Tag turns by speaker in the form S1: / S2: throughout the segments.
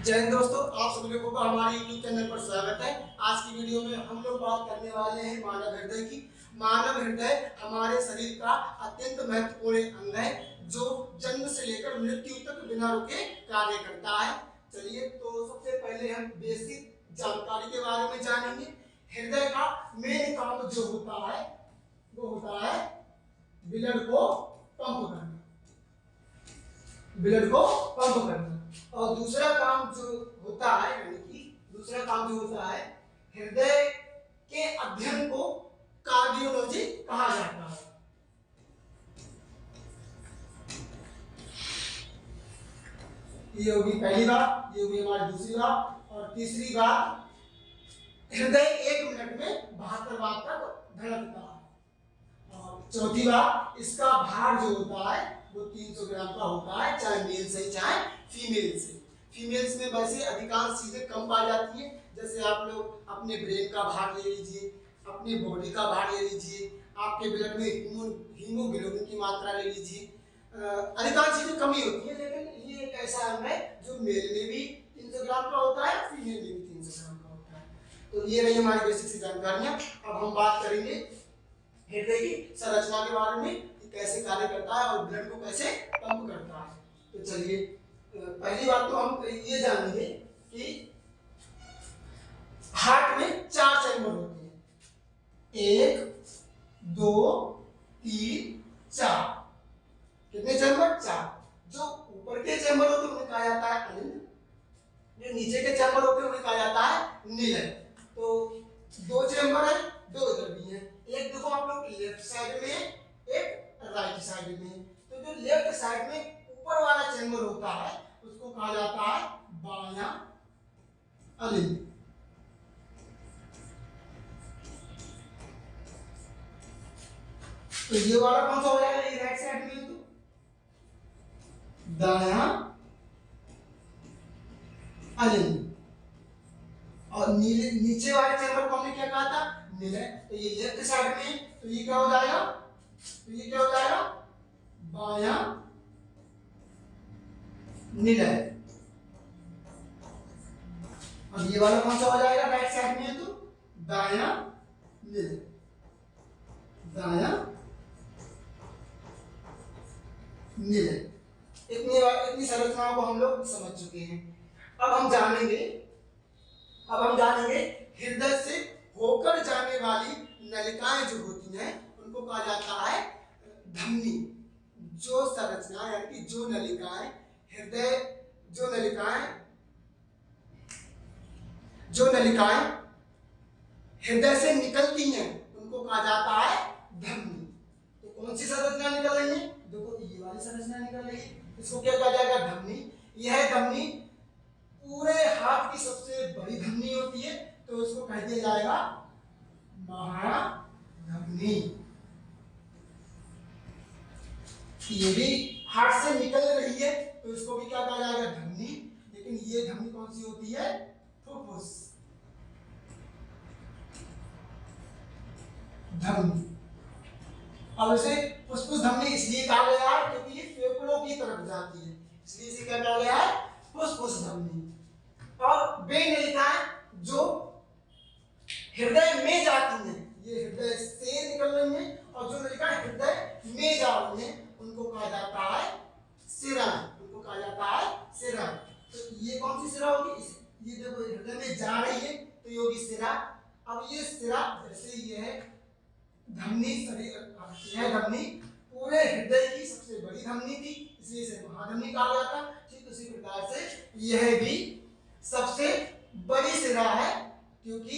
S1: जय हिंद दोस्तों, आप सभी लोगों का हमारे YouTube चैनल पर स्वागत है। आज की वीडियो में हम लोग बात करने वाले हैं मानव हृदय की। मानव हृदय हमारे शरीर का अत्यंत महत्वपूर्ण अंग है जो जन्म से लेकर मृत्यु तक बिना रुके कार्य करता है। चलिए, तो सबसे पहले हम बेसिक जानकारी के बारे में जानेंगे। हृदय का मेन काम जो होता है वो होता है ब्लड को पंप करना, ब्लड को पंप करना। और दूसरा काम जो होता है, यानी कि दूसरा काम जो होता है, हृदय के अध्ययन को कार्डियोलॉजी कहा जाता है। ये होगी पहली बात, ये होगी हमारी दूसरी बात। और तीसरी बात, हृदय 1 मिनट में 72 बार तक धड़कता है। और चौथी बात, इसका भार जो होता है वो 300 ग्राम का होता है, चाहे मेल से चाहे फीमेल से। फीमेल्स में वैसे अधिकांश चीजें कम पाई जाती हैं, जैसे आप लोग अपने ब्रेन का भार ले लीजिए, अपनी बॉडी का भार ले लीजिए, आपके ब्लड में हीमोग्लोबिन की मात्रा ले लीजिए। अधिकांश चीजें कमी होती है, लेकिन ये एक ऐसा अंग है जो मेल में भी 300 ग्राम का होता है, फीमेल में भी 300 ग्राम का होता है। तो ये रही हमारी बेसिक सी जानकारियां। अब हम बात करेंगे हृदय की संरचना के बारे में, कैसे कार्य करता है और ब्लड को कैसे पंप करता है। तो चलिए, पहली बात तो हम ये जानेंगे कि हार्ट में 4 चैम्बर होते हैं, 1 2 3 4। कितने चैम्बर? 4। जो ऊपर के चैम्बर होते हैं उन्हें कहा जाता है अलिंद, जो नीचे के चैम्बर होते हैं उन्हें कहा जाता है नीलन। तो 2 चैम्बर है, 2 इधर भी है। एक देखो आप लोग लेफ्ट साइड में, एक राइट साइड में। तो जो लेफ्ट साइड में ऊपर वाला चैम्बर होता है उसको कहा जाता है बायां अलिंद। तो ये वाला कौन सा हो जाएगा? ये राइट साइड में, तो दायां अलिंद। और नीचे वाले चैम्बर को हमने क्या कहा था? नीलन। तो ये लेफ्ट साइड में, तो ये क्या हो जाएगा? तो ये क्या हो जाएगा? बायां नीलन। और ये वाला कौन सा हो जाएगा? राइट साइड में, तो दायां नीलन, दायां नीलन। इतनी संरचनाओं को हम लोग समझ चुके हैं। अब हम जानेंगे हृदय से होकर जाने वाली नलिकाएं जो होती हैं उनको कहा जाता है धमनी। जो संरचना यानी कि जो नलिकाएं हृदय से निकलती हैं उनको कहा जाता है धमनी। तो कौन सी संरचना निकल रही है? देखो, ये वाली संरचना निकल रही है, इसको क्या कहा जाएगा? धमनी। यह धमनी पूरे हाथ की सबसे बड़ी धमनी होती है, तो इसको कह दिया जाएगा महाधमनी। ये भी हार्ट से निकल रही है तो इसको भी क्या कहा जाएगा? धमनी। लेकिन ये धमनी कौन सी होती है? फुफ्फुस धमनी। अब इसे फुफ्फुस धमनी इसलिए कहा गया है क्योंकि ये फेफड़ों की तरफ जाती है, इसलिए इसे क्या कहा गया है? फुफ्फुस धमनी। और वे नलिकाएं जो हृदय में जाती हैं, ये हृदय से निकल रही हैं, और जो नलिकाएं हृदय में जा रही हैं उनको कहा जाता है सिरा। उनको कहा जाता है सिरा। तो ये कौन सी सिरा होगी? ये देखो, हृदय में जा रही है तो ये होगी सिरा। अब ये सिरा, जैसे ये है धमनी, यह धमनी पूरे हृदय की सबसे बड़ी धमनी थी, इसलिए इसे महाधमनी कहा जाता। ठीक उसी प्रकार से यह भी सबसे बड़ी सिरा है क्योंकि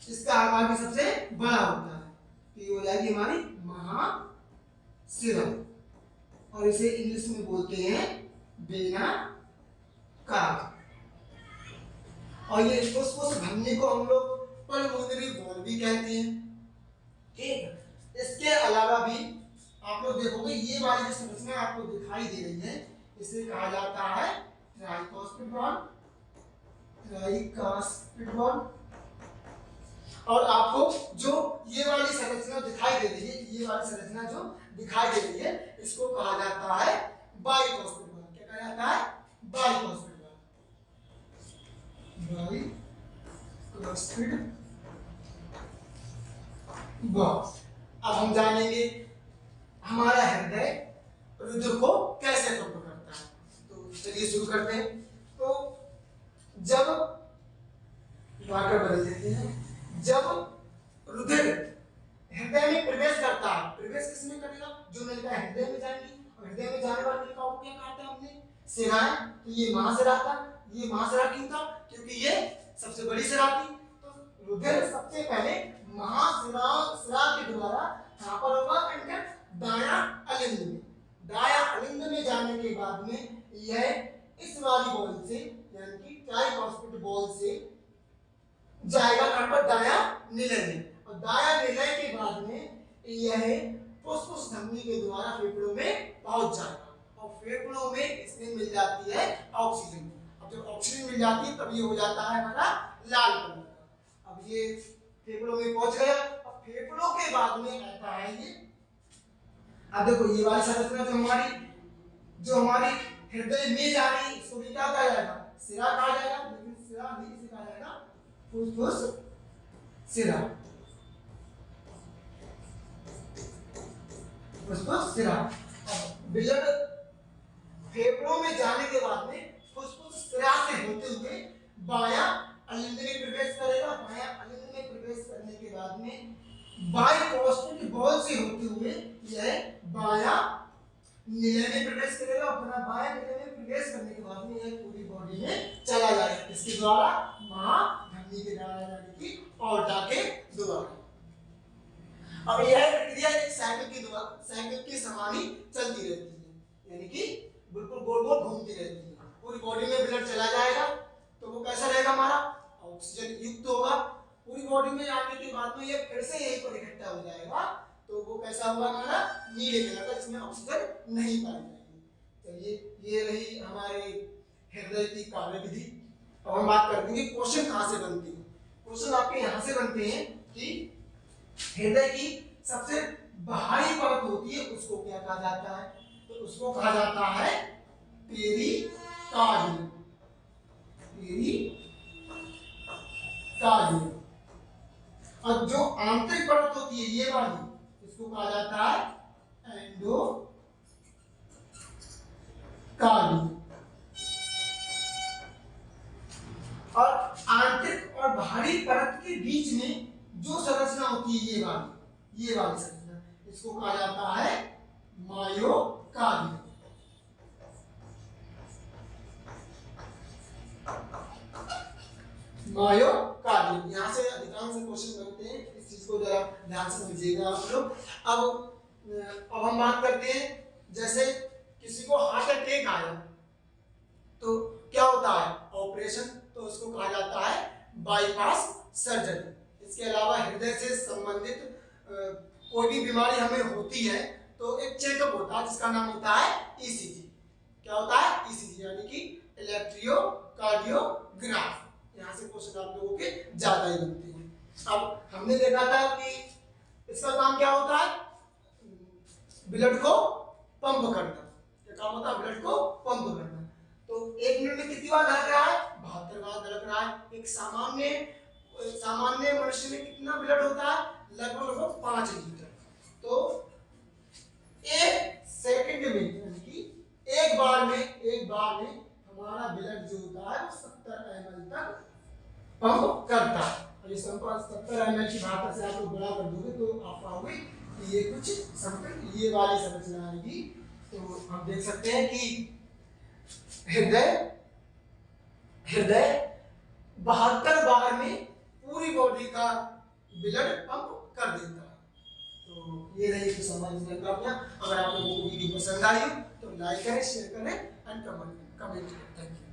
S1: इसका आकार भी सबसे बड़ा होता है, तो ये हो जाएगी हमारी महासिरा। और इसे इंग्लिश में बोलते हैं वेना कावा। और ये फुफ्फुस धमनी को हम लोग पल्मोनरी वॉल भी कहते हैं। ठीक, इसके अलावा भी आप लोग देखोगे ये वाली जो संरचना आपको दिखाई दे रही है इसे कहा जाता है ट्राइकॉस्पिड वॉल। और आपको जो ये वाली संरचना दिखाई दे रही है, ये वाली संरचना जो दिखाई दे रही है इसको कहा जाता है बाइकॉस्पिड वॉल। क्या कहा जाता है? बाइकॉस्पिड वॉल। और स्पीड बॉक्स। अब हम जानेंगे हमारा हृदय रुधिर को कैसे पंप करता है। तो चलिए शुरू करते हैं। तो जब वाटर बदल देते हैं, जब रुधिर हृदय में प्रवेश करता है, प्रवेश किसमें करेगा? जो नलिका हृदय में जाएगी, और हृदय में जाने वाली नलिका को क्या कहा था हमने? शिराएं। तो ये महाशिरा था। ये महाशिरा क्यों था? क्योंकि ये सबसे बड़ी शिरा थी। तो रुधिर सबसे पहले महाशिरा के द्वारा कहां पर होगा? एंटर दाया अलिंद में। दाया अलिंद में जाने के बाद में यह इस वाली बॉल से, यानी कि ट्राइफॉस्फेट बॉल से जाएगा कहां पर? दाया निलय में। और दाया निलय के बाद में यह फुफ्फुस धमनी के द्वारा फेफड़ों में पहुंच जाएगा, और फेफड़ों में इसमें मिल जाती है ऑक्सीजन। अब जब ऑक्सीजन मिल जाती है तब ये हो जाता है हमारा लाल कलर का। अब ये फेफड़ों में पहुंच गया। अब फेफड़ों के बाद में आता है ये, अब देखो ये वाली संरचना जो हमारी हृदय में जा रही है, इसको भी क्या कहा जाएगा? शिरा कहा जाएगा। लेकिन शिरा नहीं, इसे कहा जाएगा फुफ्फुस शिरा। फुफ्फुस शिरा। ब्लड फेफड़ों में जाने के बाद में फुफ्फुस शिरा से होते हुए बायां अलिंद में प्रवेश करेगा। बायां अलिंद में प्रवेश करने के बाद में बाइफॉस्फेट बॉल से होते हुए यह बायां निलय में प्रवेश करेगा। अपना बायां निलय में प्रवेश करने के बाद में यह पूरी बॉडी में चला जाएगा। इसके द्वारा महाधमनी के द्वारा, यानी कि ऑर्टा के द्वारा। अब यह प्रक्रिया एक साइकिल के समान ही चलती रहती है, यानी कि बिल्कुल गोल गोल घूमती रहती है। पूरी बॉडी में ब्लड चला जाएगा तो वो कैसा रहेगा? हमारा ऑक्सीजन युक्त होगा। पूरी बॉडी में आने के बाद में ये फिर से यहीं पर इकट्ठा हो जाएगा, तो वो कैसा होगा? हमारा नीले कलर का, जिसमें ऑक्सीजन नहीं पाई जाएगी। तो ये रही हमारे हृदय की कार्यविधि। अब हम बात कर देंगे क्वेश्चन कहाँ से बनते हैं। क्वेश्चन आपके यहाँ से बनते हैं कि हृदय की सबसे बाहरी परत होती है, उसको क्या कहा जाता है? तो उसको कहा जाता है पेरिकार्डियम। पेरिकार्डियम। और जो आंतरिक परत होती है ये वाली, इसको कहा जाता है एंडोकार्डियम। और आंतरिक और बाहरी परत के बीच में जो संरचना होती है ये वाली संरचना, इसको कहा जाता है मायोकार्डियम। मायोकार्डियम। यहाँ से अधिकांश क्वेश्चन बनते हैं, इस चीज को जरा ध्यान से समझिएगा आप लोग। अब हम बात करते हैं, जैसे किसी को हार्ट अटैक आया तो क्या होता है? ऑपरेशन। तो उसको कहा जाता है बाईपास सर्जरी। इसके अलावा हृदय से संबंधित कोई भी बीमारी हमें होती है तो एक चेकअप होता है जिसका नाम होता है ईसीजी। क्या होता है? ईसीजी, यानी कि इलेक्ट्रोकार्डियोग्राफ। यहाँ से क्वेश्चन आप लोगों के ज्यादा ही बनते हैं। अब हमने देखा था कि इसका काम क्या होता है? ब्लड को पंप करना। क्या काम होता है? ब्लड को पंप करना। तो 1 मिनट में कितनी बार धड़क रहा है? 72 बार धड़क रहा है। एक सामान्य मनुष्य में कितना ब्लड होता है? लगभग 5 लीटर। तो 1 सेकंड में, यानी कि एक बार में हमारा ब्लड जो होता है वो 70 ml तक पंप करता है। और ये 70 ml की मात्रा से आप लोग बड़ा कर दोगे तो आप पाओगे कि ये कुछ समथिंग ये वाली संरचना आएगी। तो हम देख सकते हैं कि हृदय 72 बार में पूरी बॉडी का ब्लड पंप कर देता है। तो ये रही कुछ समझने का अपना। अगर आप लोगों को वीडियो पसंद आई हो तो लाइक करें, शेयर करें एंड कमेंट करें। Thank you.